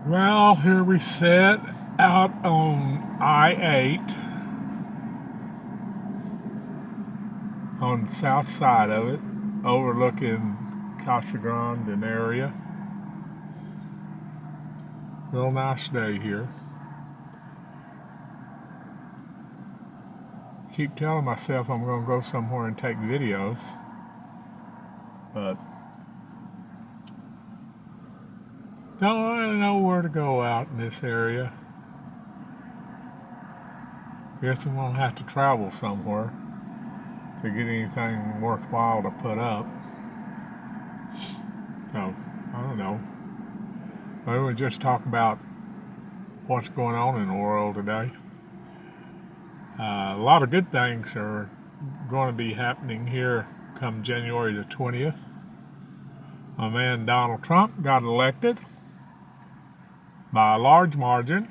Well, here we sit out on I-8 on the south side of it, overlooking Casa Grande and area. Real nice day here. Keep telling myself I'm going to go somewhere and take videos, but don't really know where to go out in this area. Guess I'm going to have to travel somewhere to get anything worthwhile to put up. So, I don't know. Maybe we'll just talk about what's going on in the world today. A lot of good things are going to be happening here come January the 20th. My man Donald Trump got elected by a large margin,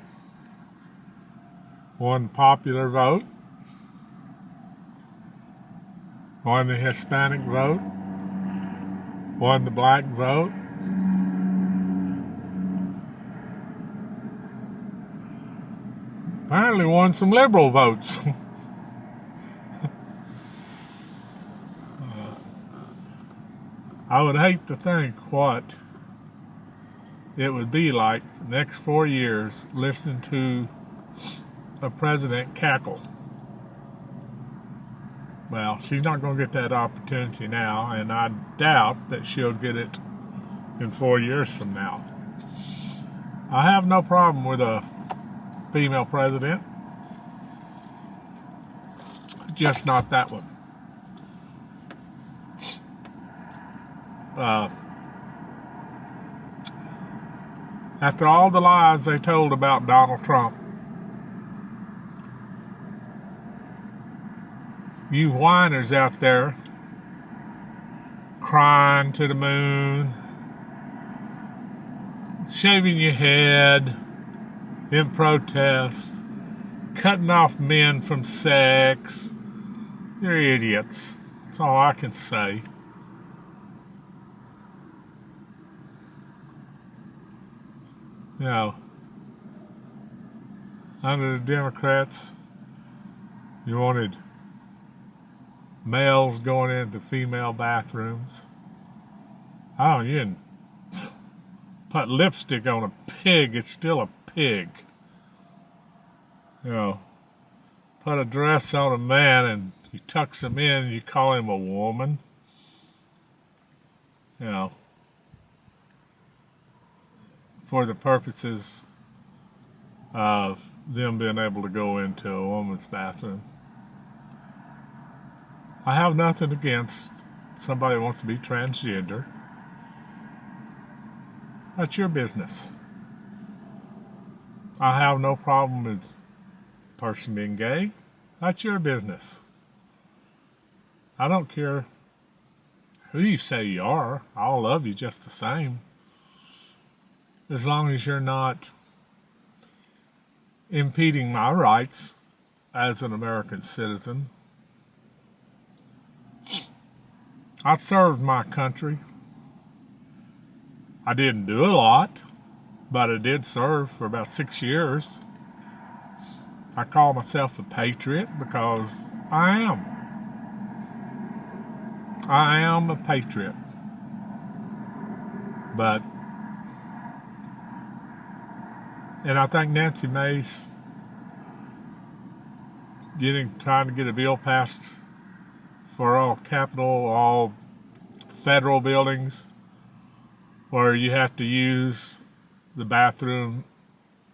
won popular vote, won the Hispanic vote, won the black vote. Apparently won some liberal votes. I would hate to think what it would be like the next 4 years listening to a president cackle. Well, she's not going to get that opportunity now, and I doubt that she'll get it in 4 years from now. I have no problem with a female president, just not that one. After all the lies they told about Donald Trump, you whiners out there crying to the moon, shaving your head in protest, cutting off men from sex, you're idiots. That's all I can say. You know, under the Democrats, you wanted males going into female bathrooms. Oh, you didn't put lipstick on a pig, it's still a pig. You know, put a dress on a man and you tucks him in and you call him a woman. You know, for the purposes of them being able to go into a woman's bathroom. I have nothing against somebody who wants to be transgender. That's your business. I have no problem with a person being gay. That's your business. I don't care who you say you are. I'll love you just the same. As long as you're not impeding my rights as an American citizen. I served my country. I didn't do a lot, but I did serve for about 6 years. I call myself a patriot because I am. I am a patriot. And I think Nancy Mace trying to get a bill passed for all federal buildings where you have to use the bathroom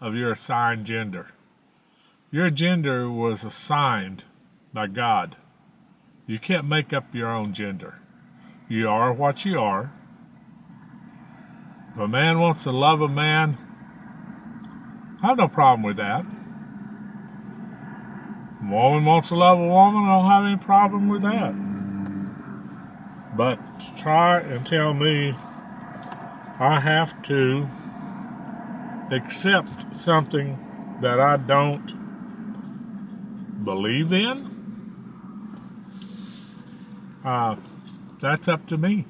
of your assigned gender. Your gender was assigned by God. You can't make up your own gender. You are what you are. If a man wants to love a man, I have no problem with that. If a woman wants to love a woman, I don't have any problem with that. But to try and tell me I have to accept something that I don't believe in, that's up to me.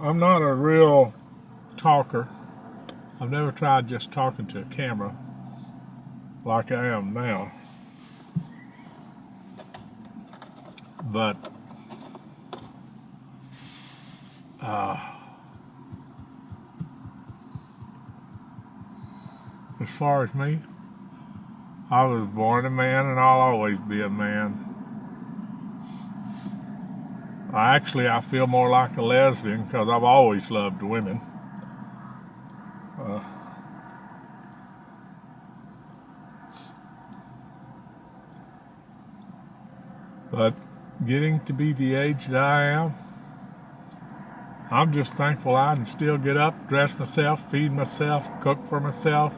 I'm not a real talker. I've never tried just talking to a camera like I am now. But as far as me, I was born a man and I'll always be a man. I feel more like a lesbian because I've always loved women. But getting to be the age that I am, I'm just thankful I can still get up, dress myself, feed myself, cook for myself.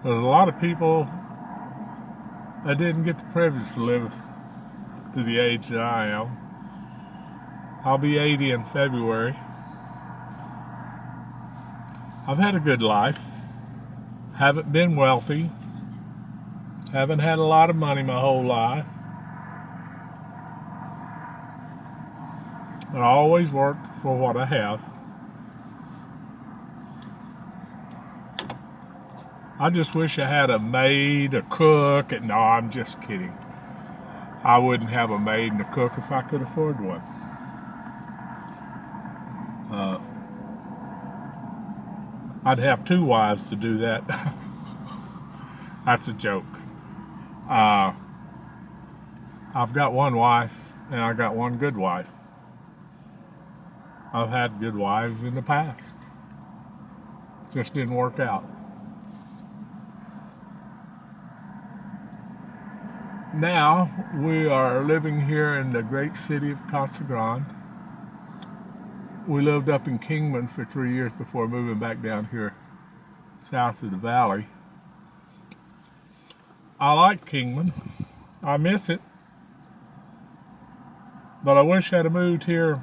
There's a lot of people that didn't get the privilege to live to the age that I am. I'll be 80 in February. I've had a good life. Haven't been wealthy. Haven't had a lot of money my whole life. But I always worked for what I have. I just wish I had a maid, a cook, and no, I'm just kidding. I wouldn't have a maid and a cook if I could afford one. I'd have 2 wives to do that. That's a joke. I've got 1 wife and I got 1 good wife. I've had good wives in the past. Just didn't work out. Now we are living here in the great city of Casa Grande. We lived up in Kingman for 3 years before moving back down here south of the valley. I like Kingman. I miss it. But I wish I'd have moved here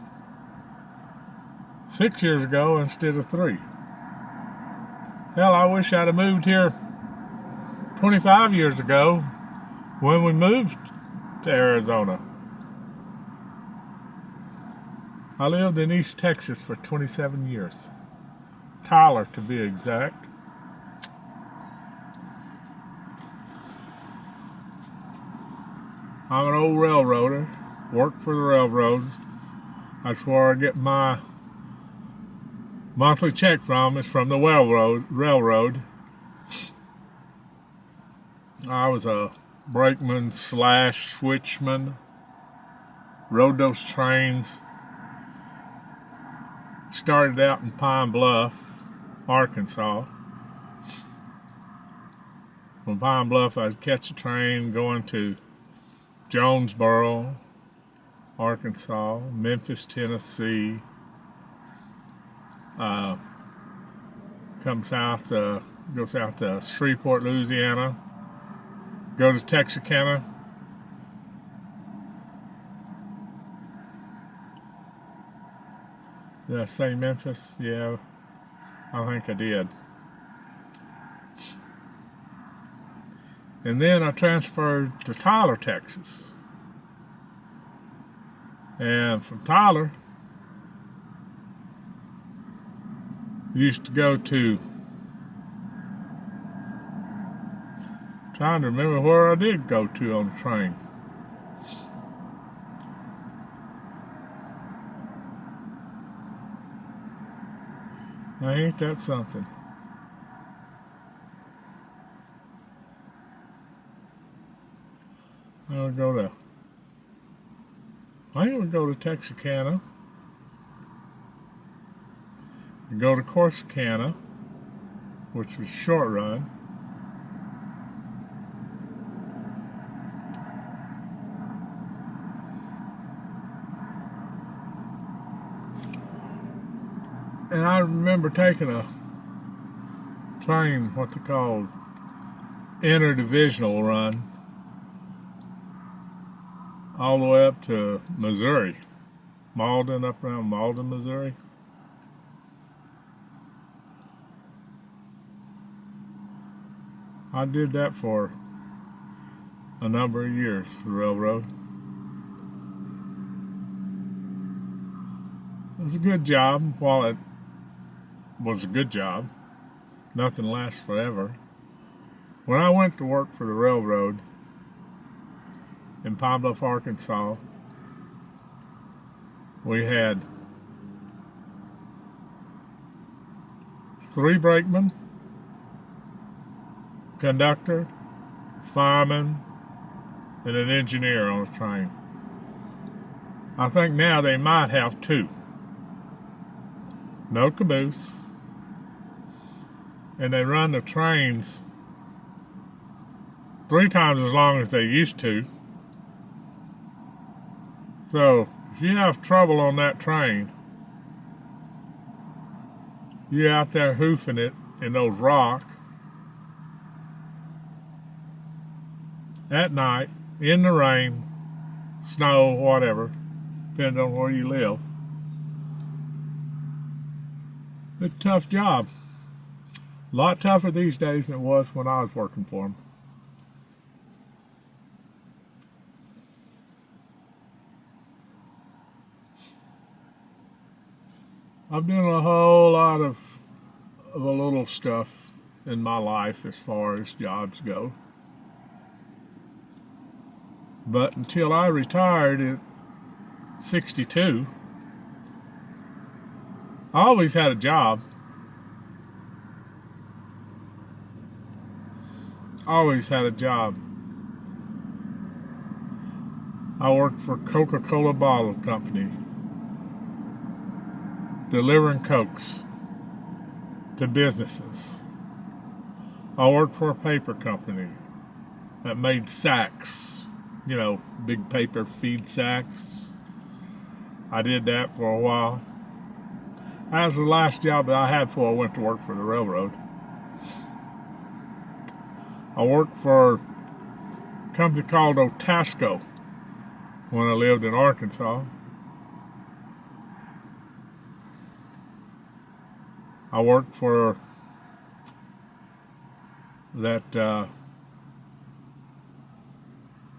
6 years ago instead of 3. Hell, I wish I'd have moved here 25 years ago when we moved to Arizona. I lived in East Texas for 27 years. Tyler, to be exact. I'm an old railroader. Work for the railroads. That's where I get my monthly check from. It's from the railroad. I was a brakeman / switchman. Rode those trains. Started out in Pine Bluff, Arkansas. From Pine Bluff, I'd catch a train going to Jonesboro, Arkansas, Memphis, Tennessee. Go south to Shreveport, Louisiana. Go to Texarkana. Did I say Memphis? Yeah, I think I did. And then I transferred to Tyler, Texas. And from Tyler, used to go to, trying to remember where I did go to on the train. Ain't that something? I would go to Texarkana. I'd go to Corsicana, which was short run. And I remember taking a train, what they called interdivisional run, all the way up to Missouri, Malden, up around Malden, Missouri. I did that for a number of years, the railroad. It was a good job. While it was a good job, nothing lasts forever. When I went to work for the railroad in Pine Bluff, Arkansas, we had 3 brakemen, conductor, fireman, and an engineer on the train. I think now they might have 2. No caboose. And they run the trains 3 times as long as they used to. So if you have trouble on that train, you're out there hoofing it in those rocks at night, in the rain, snow, whatever, depends on where you live. It's a tough job. A lot tougher these days than it was when I was working for them. I've done a whole lot of a little stuff in my life as far as jobs go. But until I retired at 62, I always had a job. Always had a job. I worked for Coca-Cola Bottle Company, delivering Cokes to businesses. I worked for a paper company that made sacks, big paper feed sacks. I did that for a while. That was the last job that I had before I went to work for the railroad. I worked for a company called Otasco when I lived in Arkansas. I worked for that,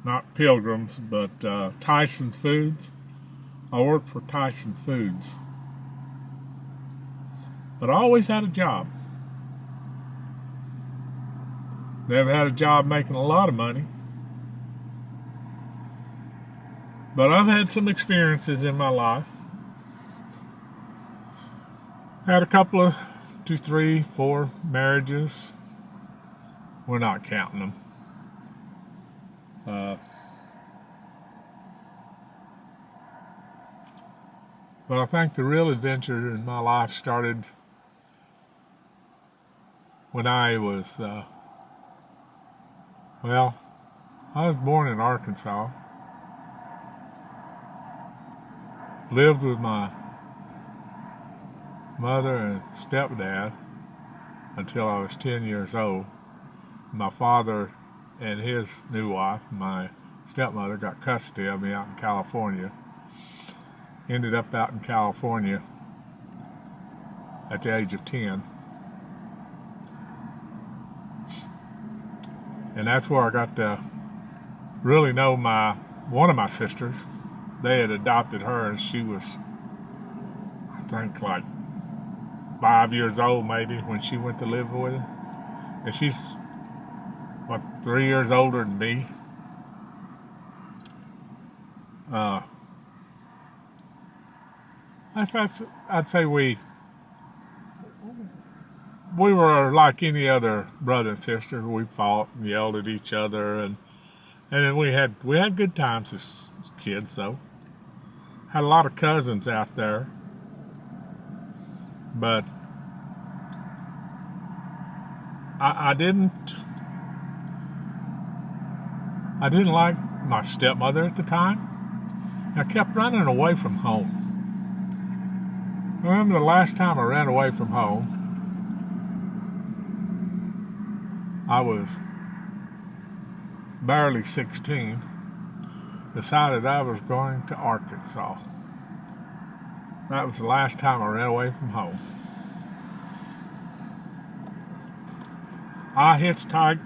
not Pilgrims, but Tyson Foods. I worked for Tyson Foods. But I always had a job. Never had a job making a lot of money. But I've had some experiences in my life. Had a couple of 2, 3, 4 marriages. We're not counting them. But I think the real adventure in my life started when I was, I was born in Arkansas. Lived with my mother and stepdad until I was 10 years old. My father and his new wife, my stepmother, got custody of me out in California. Ended up out in California at the age of 10. And that's where I got to really know one of my sisters. They had adopted her, and she was, I think, like 5 years old maybe when she went to live with him. And she's, 3 years older than me. I'd say we were like any other brother and sister. We fought and yelled at each other, and then we had good times as kids. Though had a lot of cousins out there, but I didn't like my stepmother at the time. I kept running away from home. I remember the last time I ran away from home, I was barely 16, decided I was going to Arkansas. That was the last time I ran away from home. I hitchhiked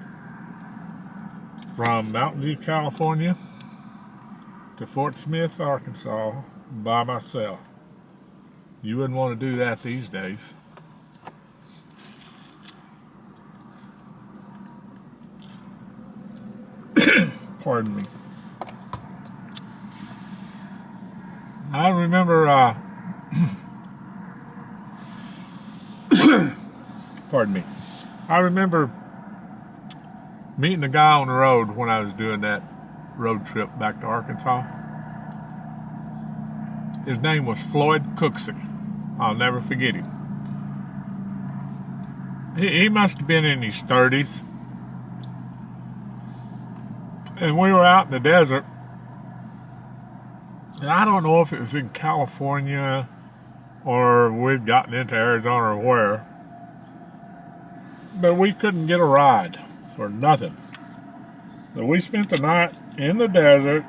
from Mountain View, California to Fort Smith, Arkansas by myself. You wouldn't want to do that these days. Pardon me. I remember, pardon me. I remember meeting a guy on the road when I was doing that road trip back to Arkansas. His name was Floyd Cooksey. I'll never forget him. He must have been in his 30s. And we were out in the desert. And I don't know if it was in California or we'd gotten into Arizona or where. But we couldn't get a ride for nothing. So we spent the night in the desert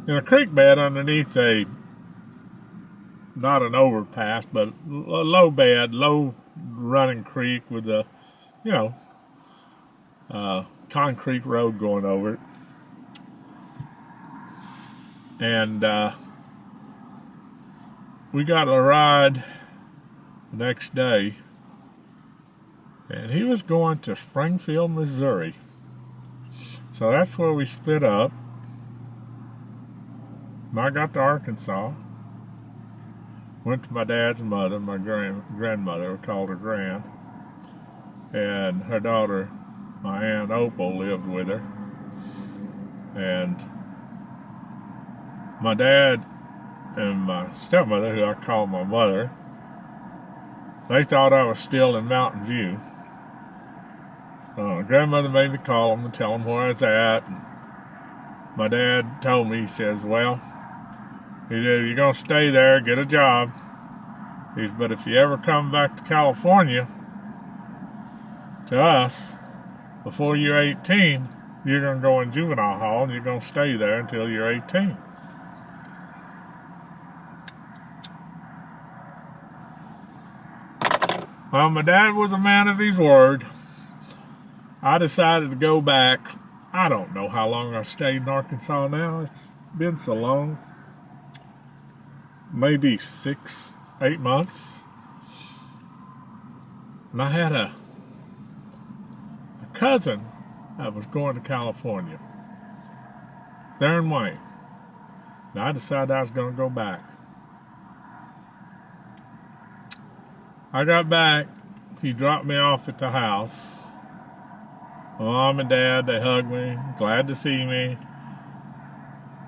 in a creek bed underneath not an overpass, but a low bed, low running creek with a, concrete road going over it. And we got a ride the next day, and he was going to Springfield, Missouri. So that's where we split up. And I got to Arkansas, went to my dad's mother, my grandmother, we called her Gran, and her daughter, my Aunt Opal, lived with her. And my dad and my stepmother, who I call my mother, they thought I was still in Mountain View. Grandmother made me call them and tell them where I was at. And my dad told me, he says, well, he said, if you're going to stay there, get a job. He said, but if you ever come back to California, to us, before you're 18, you're going to go in juvenile hall and you're going to stay there until you're 18. Well, my dad was a man of his word. I decided to go back. I don't know how long I stayed in Arkansas now. It's been so long. Maybe 6-8 months. And I had a cousin that was going to California, Theron Wayne. And I decided I was going to go back. I got back. He dropped me off at the house. My mom and dad, they hugged me, glad to see me.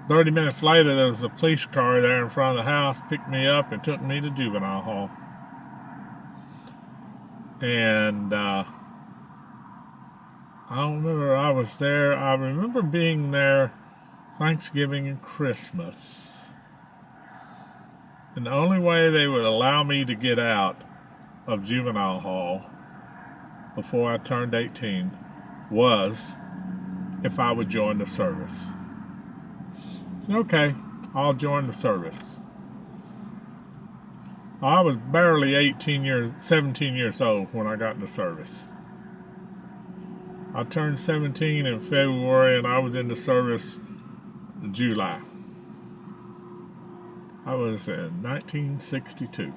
30 minutes later, there was a police car there in front of the house, picked me up and took me to juvenile hall. And I don't remember, I was there. I remember being there Thanksgiving and Christmas. And the only way they would allow me to get out of juvenile hall before I turned 18 was if I would join the service. Okay, I'll join the service. I was barely 17 years old when I got in the service. I turned 17 in February and I was in the service in July. I was in 1962.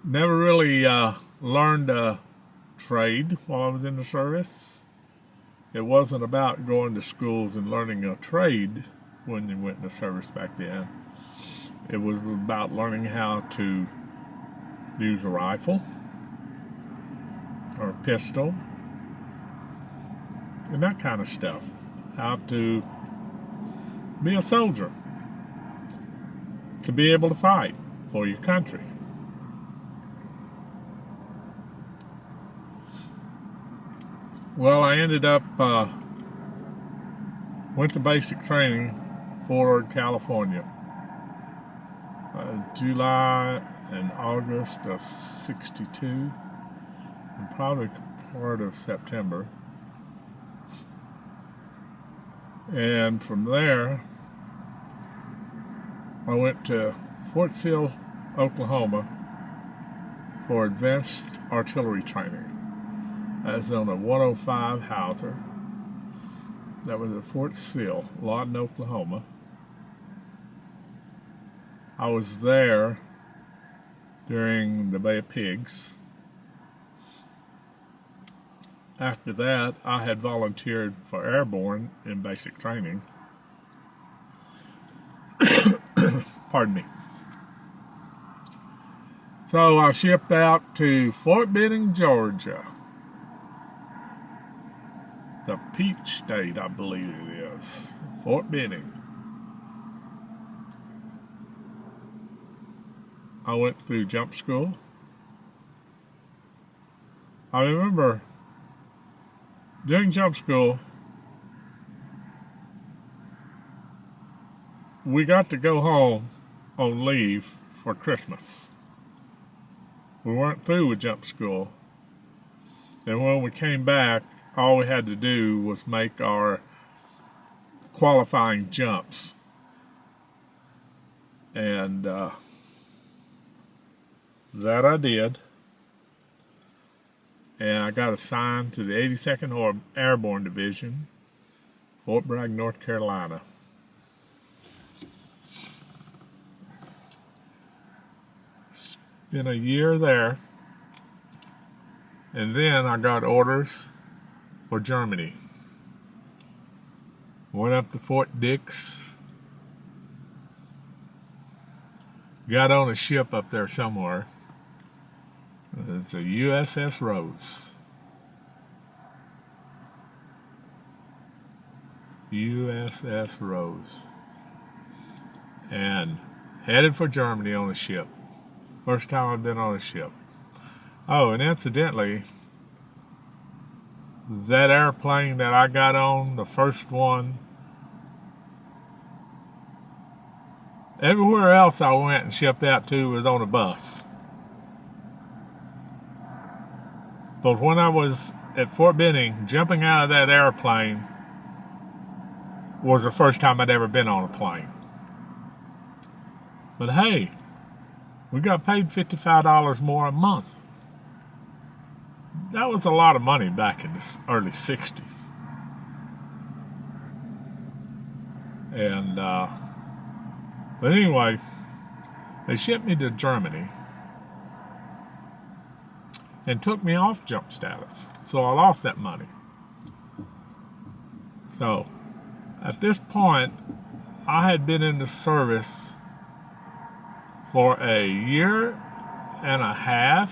Never really learned a trade while I was in the service. It wasn't about going to schools and learning a trade when you went in the service back then. It was about learning how to use a rifle or a pistol and that kind of stuff. How to be a soldier, to be able to fight for your country. Well, I ended up, went to basic training, Fort California, July and August of '62, and probably part of September. And from there, I went to Fort Sill, Oklahoma for advanced artillery training. I was on a 105 Hauser. That was at Fort Sill, Lawton, Oklahoma. I was there during the Bay of Pigs. After that, I had volunteered for airborne in basic training. Pardon me. So I shipped out to Fort Benning, Georgia. The Peach State, I believe it is. Fort Benning. I went through jump school. I remember during jump school, we got to go home on leave for Christmas. We weren't through with jump school. And when we came back, all we had to do was make our qualifying jumps. And that I did. And I got assigned to the 82nd Airborne Division, Fort Bragg, North Carolina. Spent a year there. And then I got orders for Germany. Went up to Fort Dix. Got on a ship up there somewhere. It's a USS Rose. USS Rose. And headed for Germany on a ship. First time I've been on a ship. Oh, and incidentally, that airplane that I got on, the first one, everywhere else I went and shipped out to was on a bus. But when I was at Fort Benning, jumping out of that airplane was the first time I'd ever been on a plane. But hey, we got paid $55 more a month. That was a lot of money back in the early 60s. And, but anyway, they shipped me to Germany and took me off jump status. So I lost that money. So at this point, I had been in the service for a year and a half,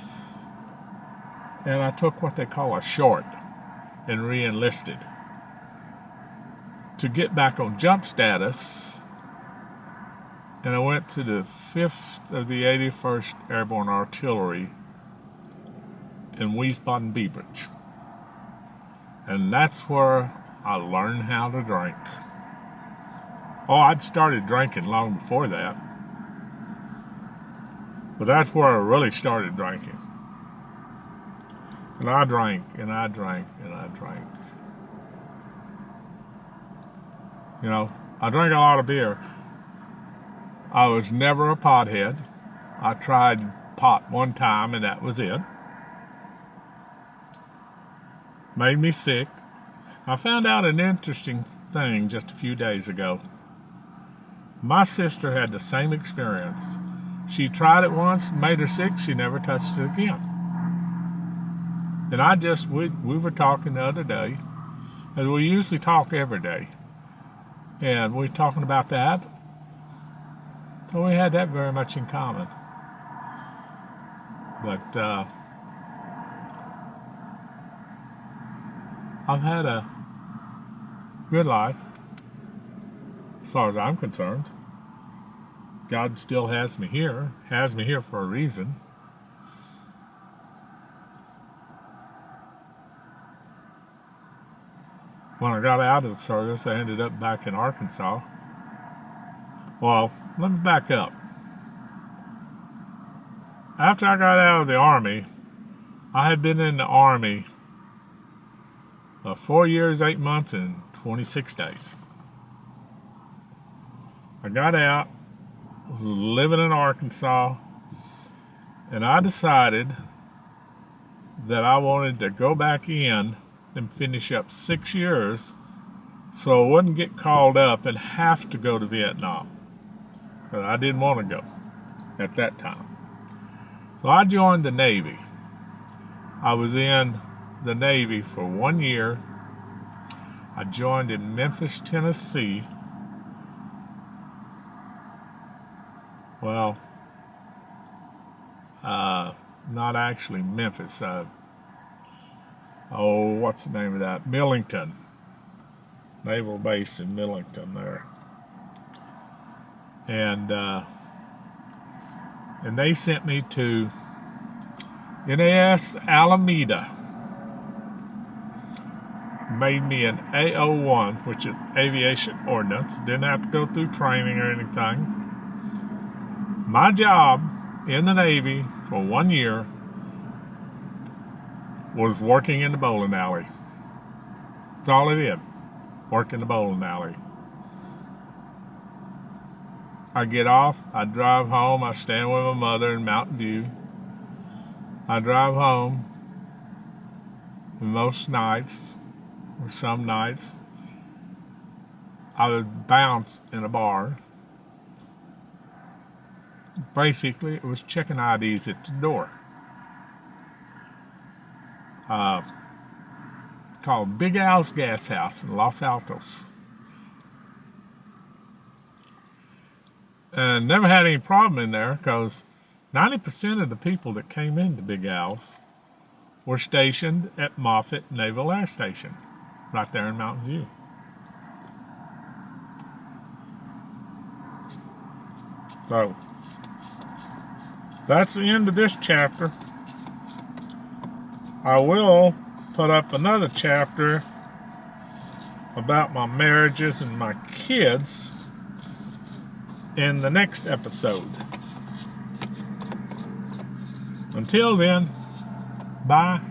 and I took what they call a short and re-enlisted to get back on jump status. And I went to the 5th of the 81st Airborne Artillery in Wiesbaden-Biebrich. And that's where I learned how to drink. Oh, I'd started drinking long before that. But that's where I really started drinking. And I drank, and I drank, and I drank. You know, I drank a lot of beer. I was never a pothead. I tried pot one time, and that was it. Made me sick. I found out an interesting thing just a few days ago. My sister had the same experience. She tried it once, made her sick, she never touched it again. And we were talking the other day, and we usually talk every day. And we were talking about that. So we had that very much in common. But I've had a good life, as far as I'm concerned. God still has me here for a reason. When I got out of the service, I ended up back in Arkansas. Well, let me back up. After I got out of the Army, I had been in the Army 4 years, 8 months, and 26 days. I got out, was living in Arkansas, and I decided that I wanted to go back in and finish up 6 years so I wouldn't get called up and have to go to Vietnam. But I didn't want to go at that time. So I joined the Navy. I was in the Navy for 1 year. I joined in Memphis, Tennessee. Well, not actually Memphis. What's the name of that? Millington. Naval base in Millington there. And they sent me to NAS Alameda. Made me an A01, which is Aviation Ordnance. Didn't have to go through training or anything. My job in the Navy for 1 year was working in the bowling alley. That's all I did. Work in the bowling alley. I get off, I drive home, I stand with my mother in Mountain View. I drive home, and most nights, or some nights, I would bounce in a bar. Basically, it was checking IDs at the door. Called Big Al's Gas House in Los Altos. And never had any problem in there because 90% of the people that came into Big Al's were stationed at Moffett Naval Air Station, right there in Mountain View. So, that's the end of this chapter. I will put up another chapter about my marriages and my kids in the next episode. Until then, bye.